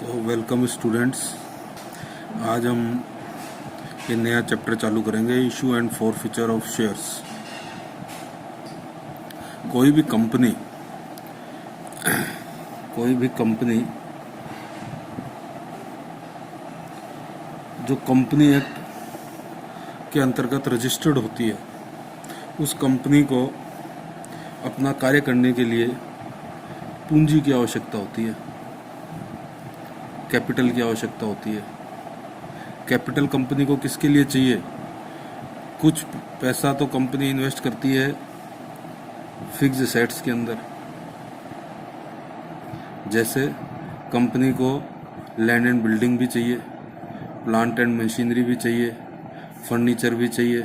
Welcome students. आज हम ये नया चैप्टर चालू करेंगे, issue and forfeiture of shares. कोई भी कंपनी जो कंपनी एक्ट के अंतर्गत रजिस्टर्ड होती है, उस कंपनी को अपना कार्य करने के लिए पूंजी की आवश्यकता होती है, कैपिटल की आवश्यकता होती है। कैपिटल कंपनी को किसके लिए चाहिए? कुछ पैसा तो कंपनी इन्वेस्ट करती है फिक्स्ड एसेट्स के अंदर, जैसे कंपनी को लैंड एंड बिल्डिंग भी चाहिए, प्लांट एंड मशीनरी भी चाहिए, फर्नीचर भी चाहिए।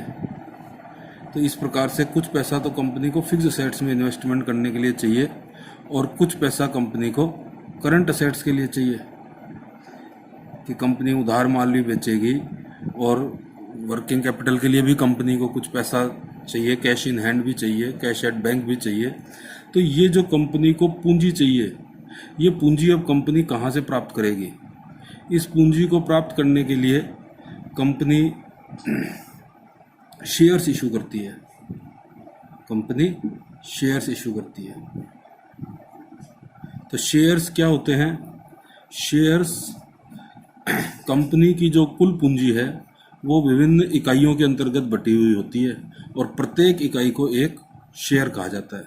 तो इस प्रकार से कुछ पैसा तो कंपनी को फिक्स्ड एसेट्स में इन्वेस्टमेंट करने के लिए चाहिए और कुछ पैसा कंपनी को करंट एसेट्स के लिए चाहिए कि कंपनी उधार माल भी बेचेगी और वर्किंग कैपिटल के लिए भी कंपनी को कुछ पैसा चाहिए, कैश इन हैंड भी चाहिए, कैश एट बैंक भी चाहिए। तो ये जो कंपनी को पूंजी चाहिए, ये पूंजी अब कंपनी कहाँ से प्राप्त करेगी? इस पूंजी को प्राप्त करने के लिए कंपनी शेयर्स इशू करती है। तो शेयर्स क्या होते हैं? शेयर्स कंपनी की जो कुल पूंजी है वो विभिन्न इकाइयों के अंतर्गत बटी हुई होती है और प्रत्येक इकाई को एक शेयर कहा जाता है।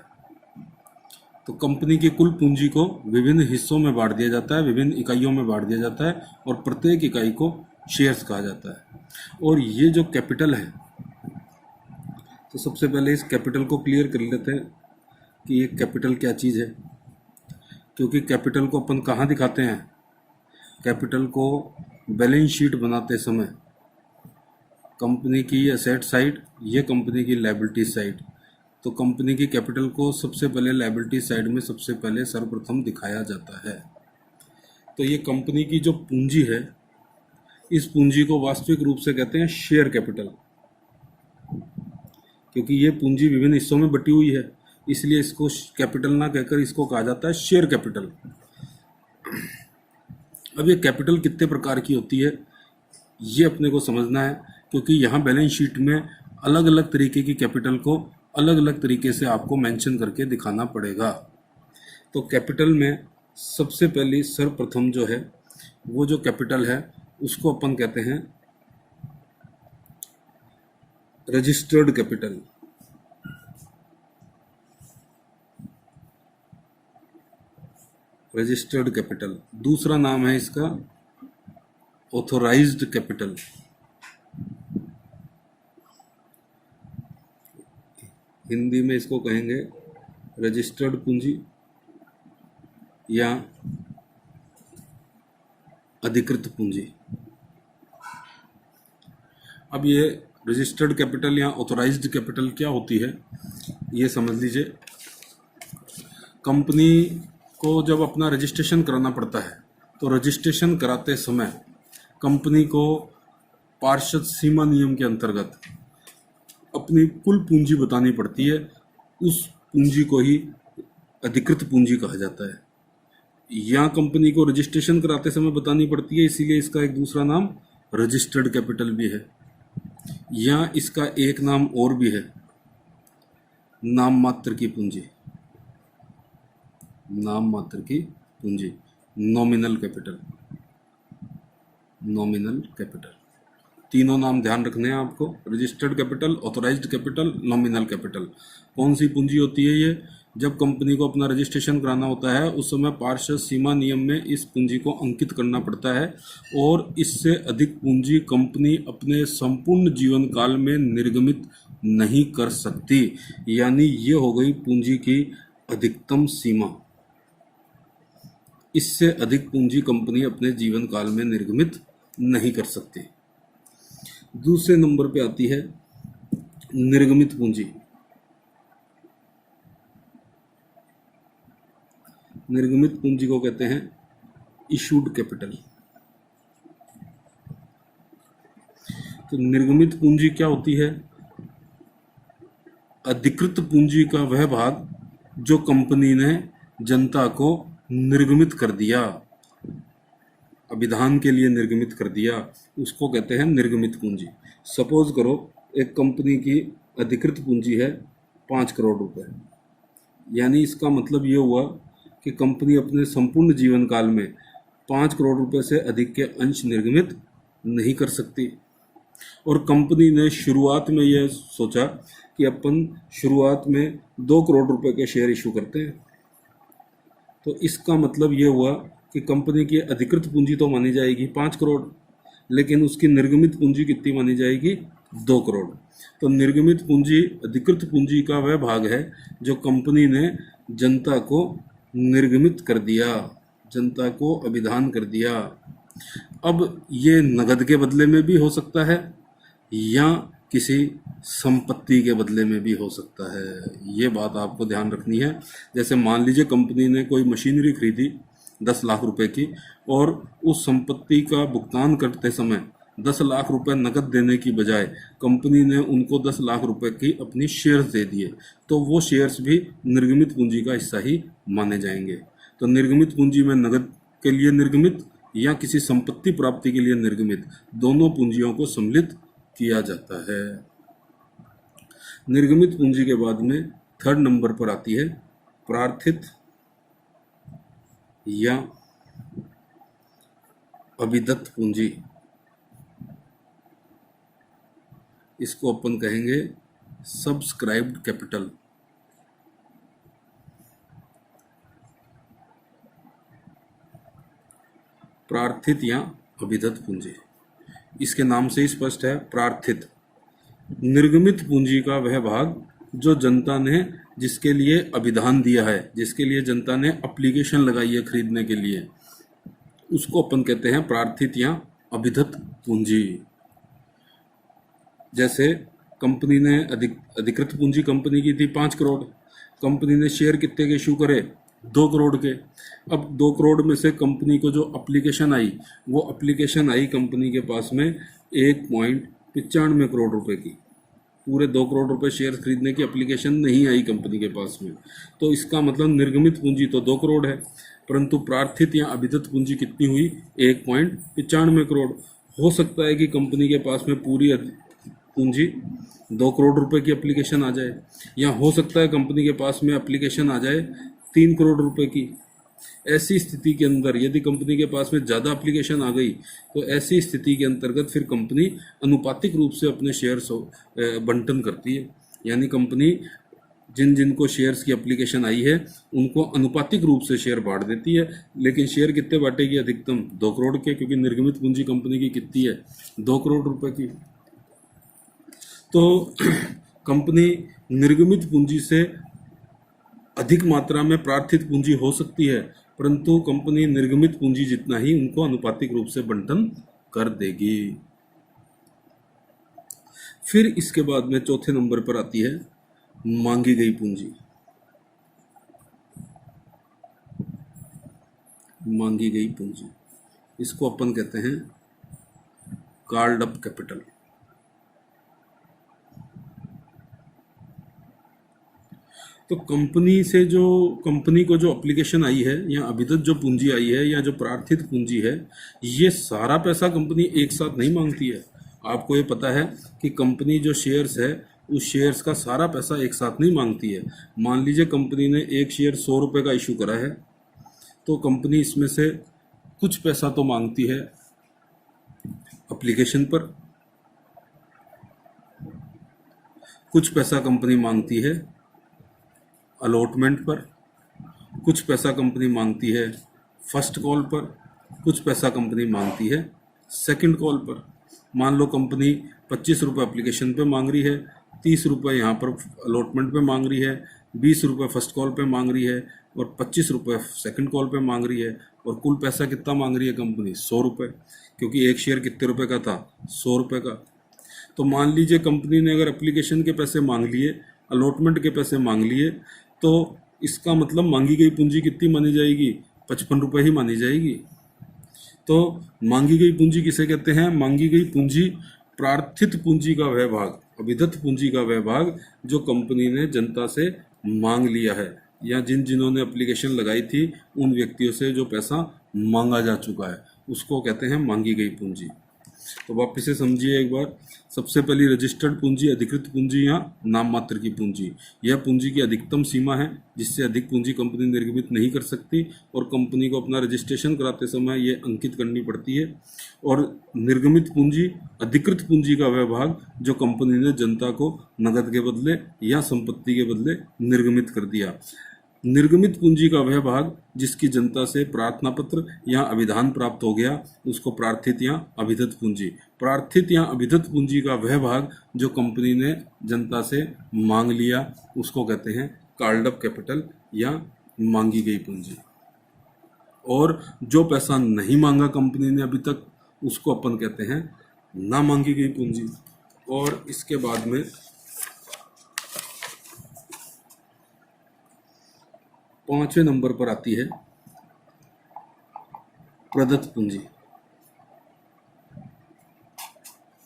तो कंपनी की कुल पूंजी को विभिन्न हिस्सों में बांट दिया जाता है, विभिन्न इकाइयों में बांट दिया जाता है और प्रत्येक इकाई को शेयर्स कहा जाता है। और ये जो कैपिटल है, तो सबसे पहले इस कैपिटल को क्लियर कर लेते हैं कि ये कैपिटल क्या चीज़ है, क्योंकि कैपिटल को अपन कहाँ दिखाते हैं? कैपिटल को बैलेंस शीट बनाते समय कंपनी की एसेट साइड, ये कंपनी की लायबिलिटी साइड। तो कंपनी की कैपिटल को सबसे पहले लायबिलिटी साइड में सबसे पहले सर्वप्रथम दिखाया जाता है। तो ये कंपनी की जो पूंजी है, इस पूंजी को वास्तविक रूप से कहते हैं शेयर कैपिटल, क्योंकि ये पूंजी विभिन्न हिस्सों में बटी हुई है, इसलिए इसको कैपिटल ना कहकर इसको कहा जाता है शेयर कैपिटल। अब ये कैपिटल कितने प्रकार की होती है ये अपने को समझना है, क्योंकि यहाँ बैलेंस शीट में अलग अलग तरीके की कैपिटल को अलग अलग तरीके से आपको मेंशन करके दिखाना पड़ेगा। तो कैपिटल में सबसे पहली सर्वप्रथम जो है, वो जो कैपिटल है उसको अपन कहते हैं रजिस्टर्ड कैपिटल। रजिस्टर्ड कैपिटल, दूसरा नाम है इसका ऑथोराइज्ड कैपिटल। हिंदी में इसको कहेंगे रजिस्टर्ड पूंजी या अधिकृत पूंजी। अब ये रजिस्टर्ड कैपिटल या ऑथोराइज्ड कैपिटल क्या होती है ये समझ लीजिए। कंपनी को जब अपना रजिस्ट्रेशन कराना पड़ता है, तो रजिस्ट्रेशन कराते समय कंपनी को पार्षद सीमा नियम के अंतर्गत अपनी कुल पूंजी बतानी पड़ती है। उस पूंजी को ही अधिकृत पूंजी कहा जाता है। यहाँ कंपनी को रजिस्ट्रेशन कराते समय बतानी पड़ती है, इसीलिए इसका एक दूसरा नाम रजिस्टर्ड कैपिटल भी है। यहाँ इसका एक नाम और भी है, नाम मात्र की पूंजी। नाम मात्र की पूंजी, नॉमिनल कैपिटल। नॉमिनल कैपिटल, तीनों नाम ध्यान रखने हैं आपको, registered capital, authorised capital, nominal capital. कौन सी पूंजी होती है ये? जब कंपनी को अपना रजिस्ट्रेशन कराना होता है, उस समय पार्षद सीमा नियम में इस पूंजी को अंकित करना पड़ता है और इससे अधिक पूंजी कंपनी अपने संपूर्ण जीवन काल में निर्गमित नहीं कर सकती। यानी ये हो गई पूंजी की अधिकतम सीमा। इससे अधिक पूंजी कंपनी अपने जीवन काल में निर्गमित नहीं कर सकती। दूसरे नंबर पे आती है निर्गमित पूंजी। निर्गमित पूंजी को कहते हैं इशूड कैपिटल। तो निर्गमित पूंजी क्या होती है? अधिकृत पूंजी का वह भाग जो कंपनी ने जनता को निर्गमित कर दिया। अभिधान के लिए निर्गमित कर दिया, उसको कहते हैं निर्गमित पूंजी। सपोज करो एक कंपनी की अधिकृत पूंजी है 5 करोड़ रुपए, यानी इसका मतलब ये हुआ कि कंपनी अपने संपूर्ण जीवन काल में 5 करोड़ रुपए से अधिक के अंश निर्गमित नहीं कर सकती। और कंपनी ने शुरुआत में यह सोचा कि अपन शुरुआत में 2 करोड़ रुपए के शेयर इशू करते हैं, तो इसका मतलब ये हुआ कि कंपनी की अधिकृत पूंजी तो मानी जाएगी 5 करोड़, लेकिन उसकी निर्गमित पूंजी कितनी मानी जाएगी? 2 करोड़। तो निर्गमित पूंजी अधिकृत पूंजी का वह भाग है जो कंपनी ने जनता को निर्गमित कर दिया, जनता को अभिदान कर दिया। अब ये नगद के बदले में भी हो सकता है या किसी संपत्ति के बदले में भी हो सकता है, ये बात आपको ध्यान रखनी है। जैसे मान लीजिए कंपनी ने कोई मशीनरी खरीदी 10 लाख रुपए की, और उस संपत्ति का भुगतान करते समय 10 लाख रुपए नकद देने की बजाय कंपनी ने उनको 10 लाख रुपए की अपनी शेयर्स दे दिए, तो वो शेयर्स भी निर्गमित पूंजी का हिस्सा ही माने जाएंगे। तो निर्गमित पूंजी में नकद के लिए निर्गमित या किसी संपत्ति प्राप्ति के लिए निर्गमित, दोनों पूंजियों को सम्मिलित किया जाता है। निर्गमित पूंजी के बाद में 3rd नंबर पर आती है प्रार्थित या अभिदत्त पूंजी। इसको अपन कहेंगे सब्सक्राइब्ड कैपिटल। प्रार्थित या अभिदत्त पूंजी, इसके नाम से ही स्पष्ट है। प्रार्थित निर्गमित पूंजी का वह भाग जो जनता ने जिसके लिए अभिदान दिया है, जिसके लिए जनता ने एप्लीकेशन लगाई है खरीदने के लिए, उसको अपन कहते हैं प्रार्थित या अभिदत्त पूंजी। जैसे कंपनी ने अधिकृत पूंजी कंपनी की थी 5 करोड़, कंपनी ने शेयर कितने के इशू करे? 2 करोड़ के। अब 2 करोड़ में से कंपनी को जो एप्लीकेशन आई, वो एप्लीकेशन आई कंपनी के पास में 1.95 करोड़ रुपए की। पूरे 2 करोड़ रुपए शेयर खरीदने की एप्लीकेशन नहीं आई कंपनी के पास में, तो इसका मतलब निर्गमित पूंजी तो 2 करोड़ है, परंतु प्रार्थित या अभिदत्त पूंजी कितनी हुई? 1.95 करोड़। हो सकता है कि कंपनी के पास में पूरी पूंजी 2 करोड़ रुपए की एप्लीकेशन आ जाए, या हो सकता है कंपनी के पास में एप्लीकेशन आ जाए 3 करोड़ रुपए की। ऐसी स्थिति के अंदर यदि कंपनी के पास में ज़्यादा एप्लीकेशन आ गई, तो ऐसी स्थिति के अंतर्गत फिर कंपनी अनुपातिक रूप से अपने शेयर्स बंटन करती है। यानी कंपनी जिन जिनको शेयर्स की एप्लीकेशन आई है उनको अनुपातिक रूप से शेयर बांट देती है। लेकिन शेयर कितने बांटेगी? अधिकतम 2 करोड़ के, क्योंकि निर्गमित पूंजी कंपनी की कितनी है? 2 करोड़ रुपए की। तो कंपनी निर्गमित पूंजी से अधिक मात्रा में प्रार्थित पूंजी हो सकती है, परंतु कंपनी निर्गमित पूंजी जितना ही उनको अनुपातिक रूप से बंटन कर देगी। फिर इसके बाद में 4थे नंबर पर आती है मांगी गई पूंजी। मांगी गई पूंजी, इसको अपन कहते हैं कॉल्ड अप कैपिटल। तो कंपनी को जो एप्लीकेशन आई है या अभिदत्त जो पूंजी आई है या जो प्रार्थित पूंजी है, ये सारा पैसा कंपनी एक साथ नहीं मांगती है। आपको ये पता है कि कंपनी जो शेयर्स है उस शेयर्स का सारा पैसा एक साथ नहीं मांगती है। मान लीजिए कंपनी ने एक शेयर 100 रुपये का इशू करा है, तो कंपनी इसमें से कुछ पैसा तो मांगती है एप्लीकेशन पर, कुछ पैसा कंपनी मांगती है अलॉटमेंट पर, कुछ पैसा कंपनी मांगती है फर्स्ट कॉल पर, कुछ पैसा कंपनी मांगती है सेकंड कॉल पर। मान लो कंपनी 25 रुपये एप्लीकेशन पे मांग रही है, 30 रुपये यहाँ पर अलॉटमेंट पे मांग रही है, 20 रुपये फर्स्ट कॉल पे मांग रही है और 25 रुपये सेकंड कॉल पे मांग रही है। और कुल पैसा कितना मांग रही है कंपनी? 100 रुपये, क्योंकि एक शेयर कितने रुपये का था? 100 रुपये का। तो मान लीजिए कंपनी ने अगर एप्लीकेशन के पैसे मांग लिए, अलॉटमेंट के पैसे मांग लिए, तो इसका मतलब मांगी गई पूंजी कितनी मानी जाएगी? 55 रुपये ही मानी जाएगी। तो मांगी गई पूंजी किसे कहते हैं? मांगी गई पूंजी प्रार्थित पूंजी का वह भाग, अभिदत्त पूंजी का वह भाग जो कंपनी ने जनता से मांग लिया है, या जिन्होंने एप्लीकेशन लगाई थी उन व्यक्तियों से जो पैसा मांगा जा चुका है, उसको कहते हैं मांगी गई पूंजी। तो वापस से समझिए एक बार। सबसे पहली रजिस्टर्ड पूंजी, अधिकृत पूंजी या नाम मात्र की पूंजी। यह पूंजी की अधिकतम सीमा है जिससे अधिक पूंजी कंपनी निर्गमित नहीं कर सकती और कंपनी को अपना रजिस्ट्रेशन कराते समय ये अंकित करनी पड़ती है। और निर्गमित पूंजी अधिकृत पूंजी का वह भाग जो कंपनी ने जनता को नकद के बदले या संपत्ति के बदले निर्गमित कर दिया। निर्गमित पूंजी का वह भाग जिसकी जनता से प्रार्थना पत्र या अभिधान प्राप्त हो गया उसको प्रार्थित या अभिधत पूंजी। प्रार्थित या अभिधत पूंजी का वह भाग जो कंपनी ने जनता से मांग लिया उसको कहते हैं कॉल्ड अप कैपिटल या मांगी गई पूंजी। और जो पैसा नहीं मांगा कंपनी ने अभी तक उसको अपन कहते हैं ना मांगी गई पूंजी। और इसके बाद में 5वें नंबर पर आती है प्रदत्त पूंजी।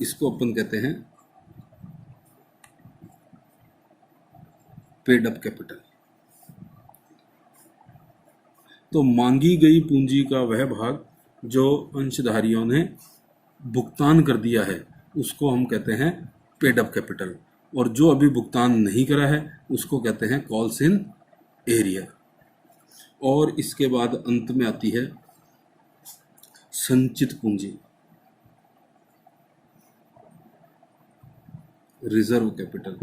इसको अपन कहते हैं पेड अप कैपिटल। तो मांगी गई पूंजी का वह भाग जो अंशधारियों ने भुगतान कर दिया है उसको हम कहते हैं पेड अप कैपिटल। और जो अभी भुगतान नहीं करा है उसको कहते हैं कॉल्स इन एरिया। और इसके बाद अंत में आती है संचित पूंजी, रिजर्व कैपिटल।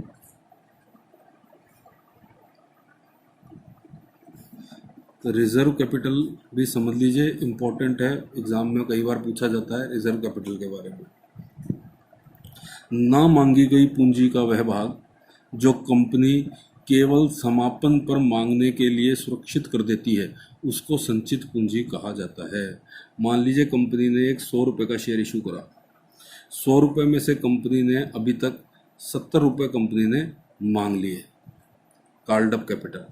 तो रिजर्व कैपिटल भी समझ लीजिए, इंपॉर्टेंट है, एग्जाम में कई बार पूछा जाता है रिजर्व कैपिटल के बारे में। ना मांगी गई पूंजी का वह भाग जो कंपनी केवल समापन पर मांगने के लिए सुरक्षित कर देती है उसको संचित पूंजी कहा जाता है। मान लीजिए कंपनी ने एक 100 रुपये का शेयर इशू करा। 100 रुपये में से कंपनी ने अभी तक 70 रुपये कंपनी ने मांग लिए कॉल्ड अप कैपिटल।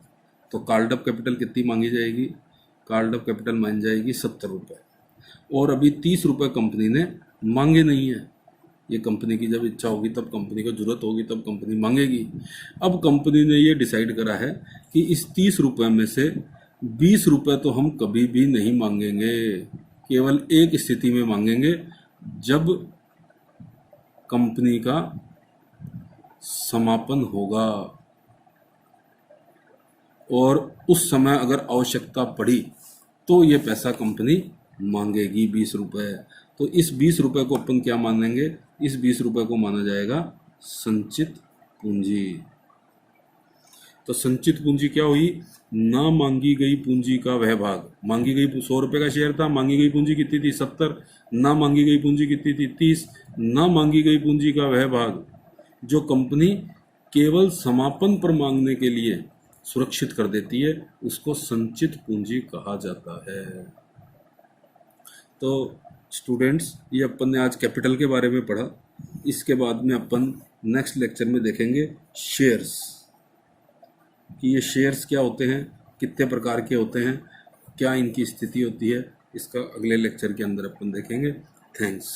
तो कॉल्ड अप कैपिटल कितनी मांगी जाएगी? कॉल्ड अप कैपिटल मान जाएगी 70 रुपये। और अभी 30 रुपये कंपनी ने मांगे नहीं है। ये कंपनी की जब इच्छा होगी तब कंपनी को जरूरत होगी तब कंपनी मांगेगी। अब कंपनी ने ये डिसाइड करा है कि इस 30 रुपये में से 20 रुपये तो हम कभी भी नहीं मांगेंगे, केवल एक स्थिति में मांगेंगे जब कंपनी का समापन होगा और उस समय अगर आवश्यकता पड़ी तो ये पैसा कंपनी मांगेगी 20 रुपये। तो इस 20 रुपये को अपन क्या मानेंगे? इस 20 रुपये को माना जाएगा संचित पूंजी। तो संचित पूंजी क्या हुई? ना मांगी गई पूंजी का वह भाग। मांगी गई 100 रुपये का शेयर था, मांगी गई पूंजी कितनी थी? 70। ना मांगी गई पूंजी कितनी थी? 30। ना मांगी गई पूंजी का वह भाग जो कंपनी केवल समापन पर मांगने के लिए सुरक्षित कर देती है उसको संचित पूंजी कहा जाता है। तो स्टूडेंट्स, ये अपन ने आज कैपिटल के बारे में पढ़ा। इसके बाद में अपन नेक्स्ट लेक्चर में देखेंगे शेयर्स, कि ये शेयर्स क्या होते हैं, कितने प्रकार के होते हैं, क्या इनकी स्थिति होती है। इसका अगले लेक्चर के अंदर अपन देखेंगे। थैंक्स।